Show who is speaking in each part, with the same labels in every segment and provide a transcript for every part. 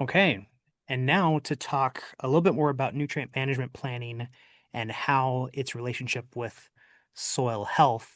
Speaker 1: Okay. And now to talk a little bit more about nutrient management planning and how its relationship with soil health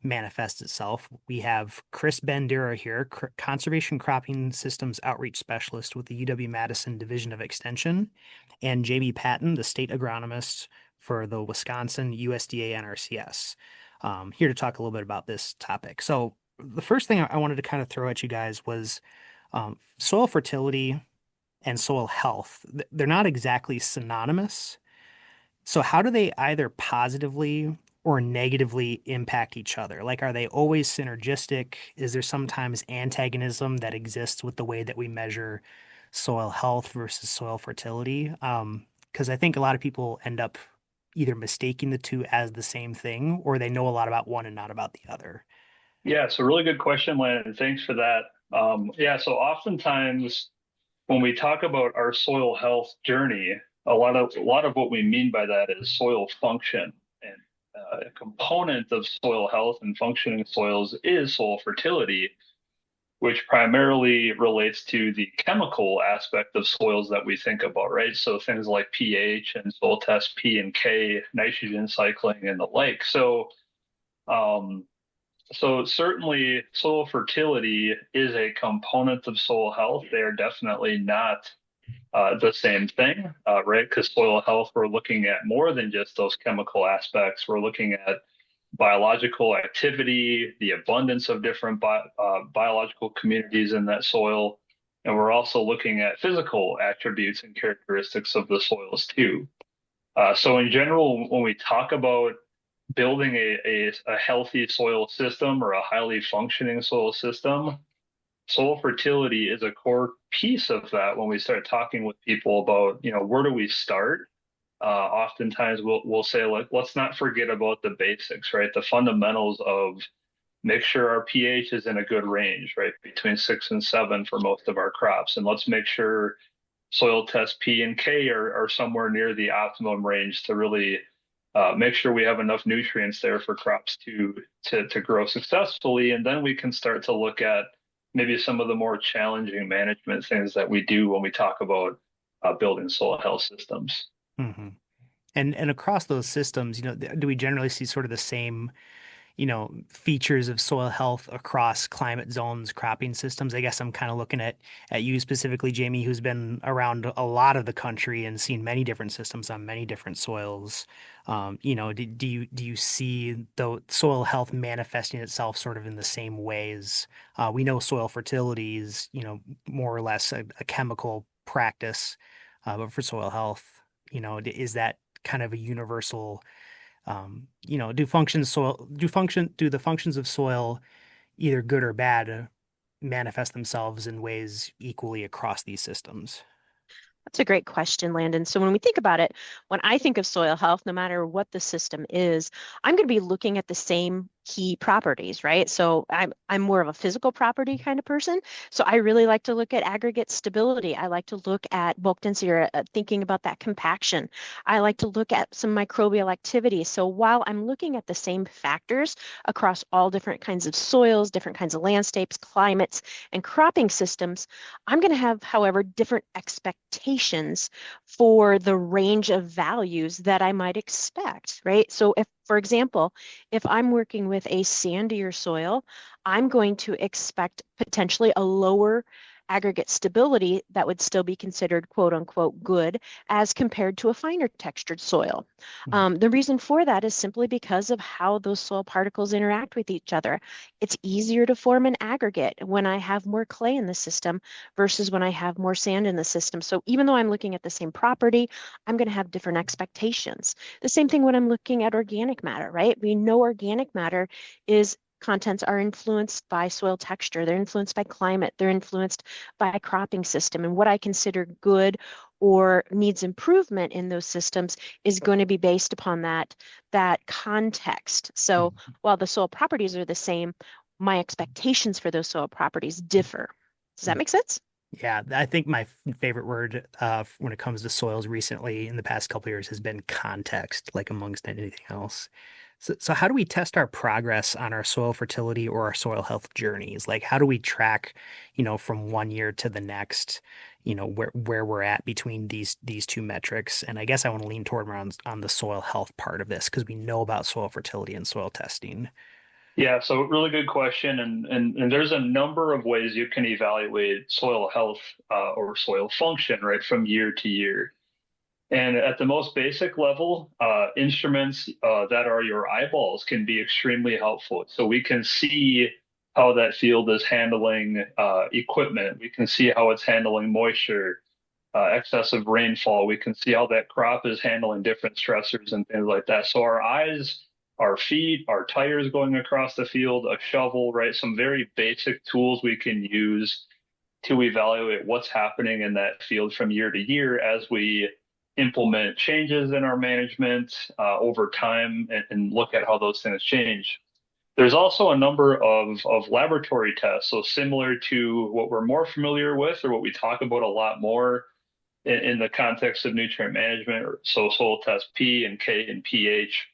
Speaker 1: manifests itself. We have Chris Bandera here, Conservation Cropping Systems Outreach Specialist with the UW-Madison Division of Extension, and Jamie Patton, the State Agronomist for the Wisconsin USDA NRCS, here to talk a little bit about this topic. So the first thing I wanted to kind of throw at you guys was soil fertility and soil health. They're not exactly synonymous. So how do they either positively or negatively impact each other? Like, are they always synergistic? Is there sometimes antagonism that exists with the way that we measure soil health versus soil fertility? Because I think a lot of people end up either mistaking the two as the same thing, or they know a lot about one and not about the other.
Speaker 2: Yeah, it's a really good question, Landon. Thanks for that. So oftentimes when we talk about our soil health journey, a lot of what we mean by that is soil function. And a component of soil health and functioning soils is soil fertility, which primarily relates to the chemical aspect of soils that we think about, right? So things like pH and soil test P and K, nitrogen cycling, and the like. Um, so certainly soil fertility is a component of soil health. They are definitely not the same thing, right? Because soil health, we're looking at more than just those chemical aspects. We're looking at biological activity, the abundance of different biological communities in that soil. And we're also looking at physical attributes and characteristics of the soils too. So in general, when we talk about building a healthy soil system or a highly functioning soil system, soil fertility is a core piece of that when we start talking with people about, where do we start? Oftentimes we'll say, like, let's not forget about the basics, right? The fundamentals of make sure our pH is in a good range, right? Between 6 and 7 for most of our crops. And let's make sure soil tests P and K are somewhere near the optimum range to really make sure we have enough nutrients there for crops to grow successfully. And then we can start to look at maybe some of the more challenging management things that we do when we talk about building soil health systems.
Speaker 1: Hmm. And across those systems, do we generally see sort of the same features of soil health across climate zones, cropping systems? I guess I'm kind of looking at you specifically, Jamie, who's been around a lot of the country and seen many different systems on many different soils. Do you see the soil health manifesting itself sort of in the same ways? We know soil fertility is, more or less a chemical practice, but for soil health, is that kind of a universal do the functions of soil, either good or bad, manifest themselves in ways equally across these systems?
Speaker 3: That's a great question, Landon. So when we think about it, when I think of soil health, no matter what the system is, I'm going to be looking at the same key properties, right? So I'm more of a physical property kind of person. So I really like to look at aggregate stability. I like to look at bulk density or thinking about that compaction. I like to look at some microbial activity. So while I'm looking at the same factors across all different kinds of soils, different kinds of landscapes, climates, and cropping systems, I'm going to have, however, different expectations for the range of values that I might expect, right? So if, for example, if I'm working with a sandier soil, I'm going to expect potentially a lower aggregate stability that would still be considered quote unquote good as compared to a finer textured soil. The reason for that is simply because of how those soil particles interact with each other. It's easier to form an aggregate when I have more clay in the system versus when I have more sand in the system. So even though I'm looking at the same property, I'm going to have different expectations. The same thing when I'm looking at organic matter, right? We know organic matter is contents are influenced by soil texture, they're influenced by climate, they're influenced by a cropping system. And what I consider good or needs improvement in those systems is going to be based upon that context. So while the soil properties are the same, my expectations for those soil properties differ. Does that make sense?
Speaker 1: Yeah, I think my favorite word when it comes to soils recently in the past couple of years has been context, like amongst anything else. So how do we test our progress on our soil fertility or our soil health journeys? Like, how do we track, from one year to the next, where we're at between these two metrics? And I guess I want to lean toward around on the soil health part of this because we know about soil fertility and soil testing.
Speaker 2: Yeah, so really good question, and there's a number of ways you can evaluate soil health or soil function, right, from year to year. And at the most basic level, instruments that are your eyeballs can be extremely helpful. So we can see how that field is handling equipment. We can see how it's handling moisture, excessive rainfall. We can see how that crop is handling different stressors and things like that. So our eyes, our feet, our tires going across the field, a shovel, right? Some very basic tools we can use to evaluate what's happening in that field from year to year as we implement changes in our management over time and look at how those things change. There's also a number of laboratory tests, so similar to what we're more familiar with or what we talk about a lot more in the context of nutrient management, or so soil test P and K and pH.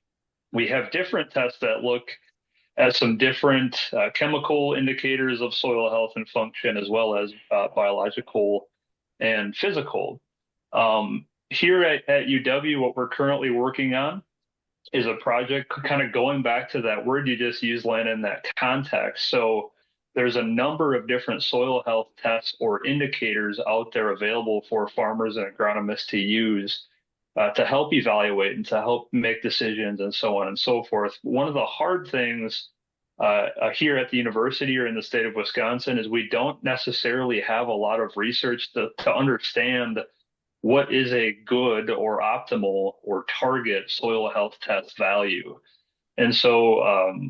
Speaker 2: We have different tests that look at some different chemical indicators of soil health and function, as well as biological and physical. Here at UW, what we're currently working on is a project kind of going back to that word you just used, Lynn, in that context. So there's a number of different soil health tests or indicators out there available for farmers and agronomists to use to help evaluate and to help make decisions and so on and so forth. One of the hard things here at the university or in the state of Wisconsin is we don't necessarily have a lot of research to understand what is a good or optimal or target soil health test value. And so,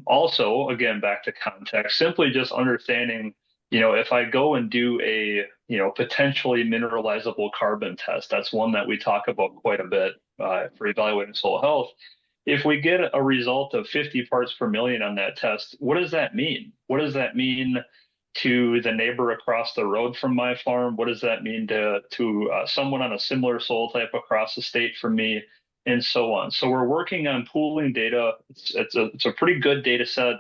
Speaker 2: also, again, back to context, simply just understanding, if I go and do a, potentially mineralizable carbon test, that's one that we talk about quite a bit for evaluating soil health. If we get a result of 50 parts per million on that test, what does that mean? What does that mean to the neighbor across the road from my farm? What does that mean to someone on a similar soil type across the state from me? And so on. So we're working on pooling data. It's a pretty good data set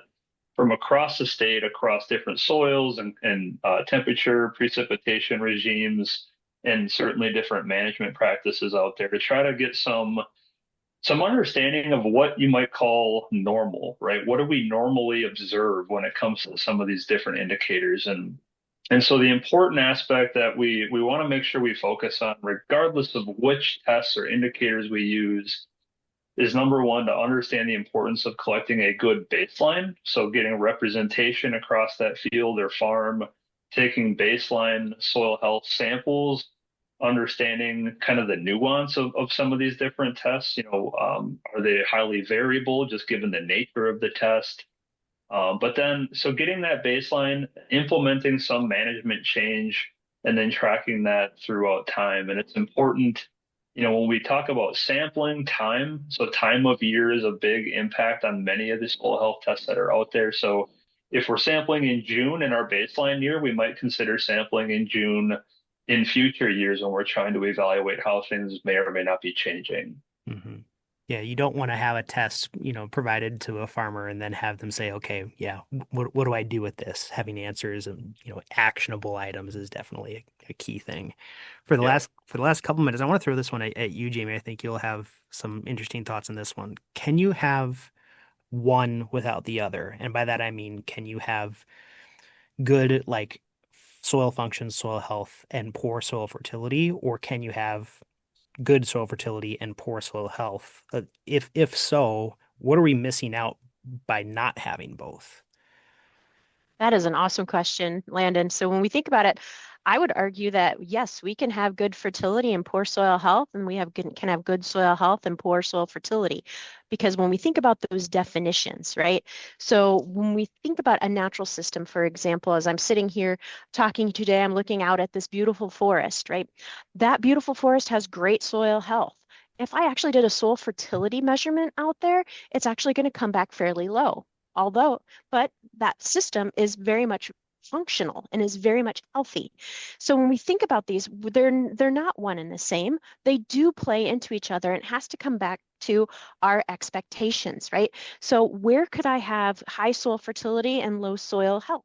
Speaker 2: from across the state, across different soils and temperature, precipitation regimes, and certainly different management practices out there to try to get some understanding of what you might call normal, right? What do we normally observe when it comes to some of these different indicators? And so the important aspect that we want to make sure we focus on, regardless of which tests or indicators we use, is number one, to understand the importance of collecting a good baseline. So getting representation across that field or farm, taking baseline soil health samples, understanding kind of the nuance of some of these different tests. Are they highly variable just given the nature of the test? But then, so getting that baseline, implementing some management change, and then tracking that throughout time. And it's important, when we talk about sampling time, so time of year is a big impact on many of the soil health tests that are out there. So if we're sampling in June in our baseline year, we might consider sampling in June in future years when we're trying to evaluate how things may or may not be changing.
Speaker 1: Hmm. Yeah, you don't want to have a test, provided to a farmer and then have them say, okay, yeah, what do I do with this? Having answers and, actionable items is definitely a key thing.
Speaker 2: Yeah.
Speaker 1: For the last couple minutes, I want to throw this one at you, Jamie. I think you'll have some interesting thoughts on this one. Can you have one without the other? And by that I mean, can you have good like soil function, soil health, and poor soil fertility, or can you have good soil fertility and poor soil health? If so, what are we missing out by not having both?
Speaker 3: That is an awesome question, Landon. So when we think about it, I would argue that yes, we can have good fertility and poor soil health, and we can have good soil health and poor soil fertility. Because when we think about those definitions, right? So when we think about a natural system, for example, as I'm sitting here talking today, I'm looking out at this beautiful forest, right? That beautiful forest has great soil health. If I actually did a soil fertility measurement out there, it's actually going to come back fairly low. Although, but that system is very much functional and is very much healthy. So when we think about these, they're not one and the same. They do play into each other, and it has to come back to our expectations, right? So where could I have high soil fertility and low soil health?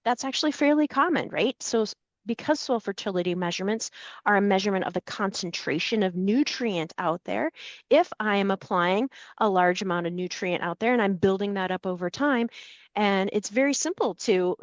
Speaker 3: That's actually fairly common, right? So because soil fertility measurements are a measurement of the concentration of nutrient out there, if I am applying a large amount of nutrient out there and I'm building that up over time, and it's very simple to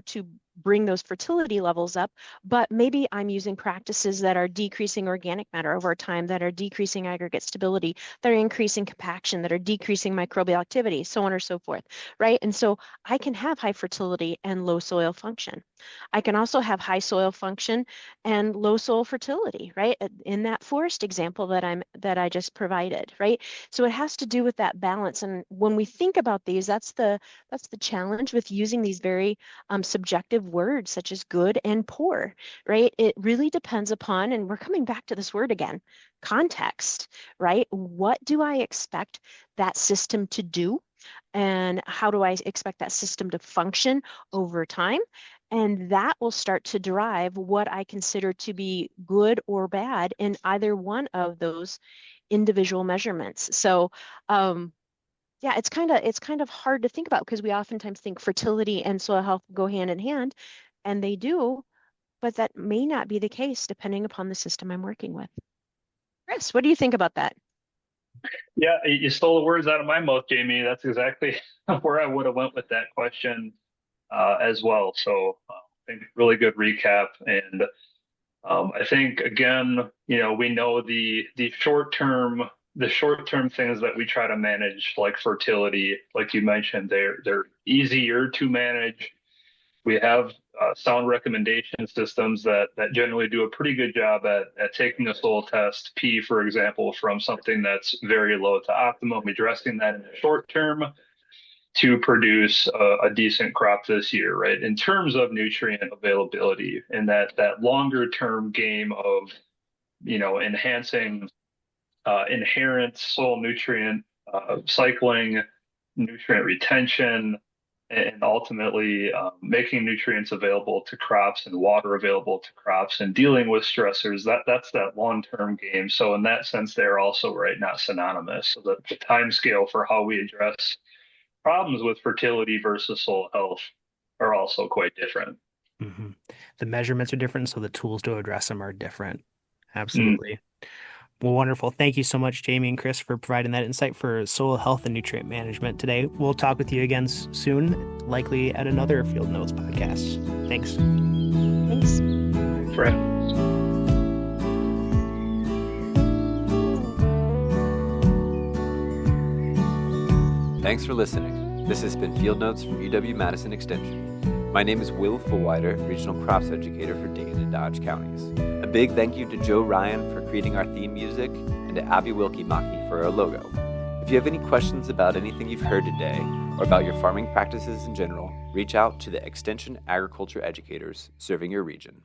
Speaker 3: bring those fertility levels up, but maybe I'm using practices that are decreasing organic matter over time, that are decreasing aggregate stability, that are increasing compaction, that are decreasing microbial activity, so on or so forth, right? And so I can have high fertility and low soil function. I can also have high soil function and low soil fertility, right? In that forest example that I just provided, right? So it has to do with that balance. And when we think about these, that's the challenge with using these very subjective words such as good and poor, right? It really depends upon, and we're coming back to this word again, context, right? What do I expect that system to do? And how do I expect that system to function over time? And that will start to derive what I consider to be good or bad in either one of those individual measurements. So, yeah, it's kind of hard to think about because we oftentimes think fertility and soil health go hand in hand, and they do, but that may not be the case depending upon the system I'm working with. Chris, what do you think about that?
Speaker 2: Yeah, you stole the words out of my mouth, Jamie. That's exactly where I would have went with that question as well. So I think really good recap. And I think again, we know the short term things that we try to manage, like fertility, like you mentioned, they're easier to manage. We have sound recommendation systems that generally do a pretty good job at taking a soil test, P, for example, from something that's very low to optimum, addressing that in the short term to produce a decent crop this year, right? In terms of nutrient availability and that longer term game of, enhancing inherent soil nutrient cycling, nutrient retention, and ultimately making nutrients available to crops and water available to crops and dealing with stressors. That's that long-term game. So in that sense, they're also right, not synonymous. So the time scale for how we address problems with fertility versus soil health are also quite different.
Speaker 1: Hmm. The measurements are different, so the tools to address them are different.
Speaker 2: Mm.
Speaker 1: Absolutely. Well, wonderful. Thank you so much, Jamie and Chris, for providing that insight for soil health and nutrient management today. We'll talk with you again soon, likely at another Field Notes podcast. Thanks.
Speaker 3: Thanks.
Speaker 2: Thanks for having us.
Speaker 4: Thanks for listening. This has been Field Notes from UW-Madison Extension. My name is Will Fullwider, Regional Crops Educator for Dane and Dodge Counties. A big thank you to Joe Ryan for creating our theme music and to Avi Wilkie-Maki for our logo. If you have any questions about anything you've heard today or about your farming practices in general, reach out to the Extension Agriculture Educators serving your region.